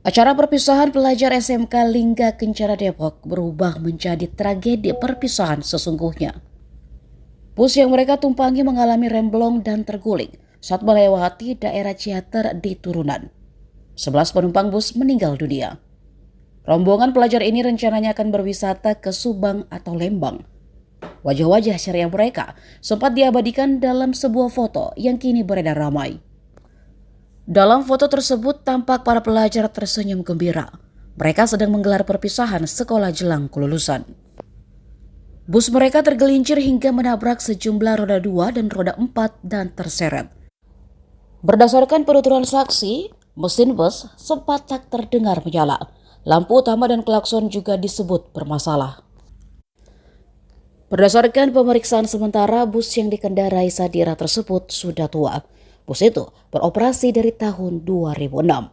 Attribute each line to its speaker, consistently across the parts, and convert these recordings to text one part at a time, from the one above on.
Speaker 1: Acara perpisahan pelajar SMK Lingga Kencana Depok berubah menjadi tragedi perpisahan sesungguhnya. Bus yang mereka tumpangi mengalami remblong dan terguling saat melewati daerah Ciater di Turunan. 11 penumpang bus meninggal dunia. Rombongan pelajar ini rencananya akan berwisata ke Subang atau Lembang. Wajah-wajah ceria mereka sempat diabadikan dalam sebuah foto yang kini beredar ramai. Dalam foto tersebut tampak para pelajar tersenyum gembira. Mereka sedang menggelar perpisahan sekolah jelang kelulusan. Bus mereka tergelincir hingga menabrak sejumlah roda 2 dan roda 4 dan terseret. Berdasarkan penuturan saksi, mesin bus sempat tak terdengar menyala. Lampu utama dan klakson juga disebut bermasalah. Berdasarkan pemeriksaan sementara, bus yang dikendarai Sadira tersebut sudah tua. Bus itu beroperasi dari tahun 2006.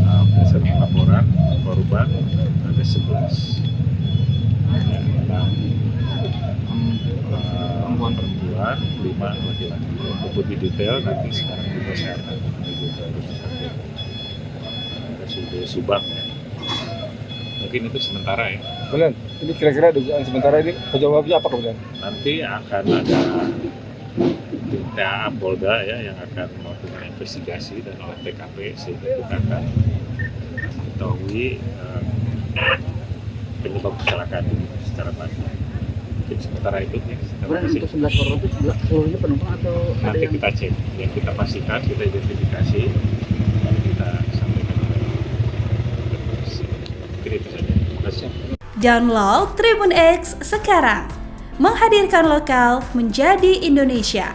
Speaker 2: Berdasarkan laporan korban ada 11 perempuan, 5 laki-laki. Untuk lebih detail nanti sekarang juga saya akan menuju ke Subang. Mungkin itu sementara ya.
Speaker 3: Kemudian, ini kira-kira dugaan sementara ini penyebabnya apa kemudian?
Speaker 2: Nanti akan ada TA Polda ya yang akan melakukan investigasi dan oleh TKP sehingga kita akan mengetahui penyebab kecelakaan ini secara pasti. Mungkin sementara itu ya.
Speaker 4: Kemudian untuk 11 korban itu seluruhnya penumpang atau ada
Speaker 2: Nanti
Speaker 4: yang...
Speaker 2: kita cek, yang kita pastikan, kita identifikasi, lalu kita sampaikan ke polisi. Mungkin itu saja. Terima kasih.
Speaker 5: Download Tribun X sekarang, menghadirkan lokal menjadi Indonesia.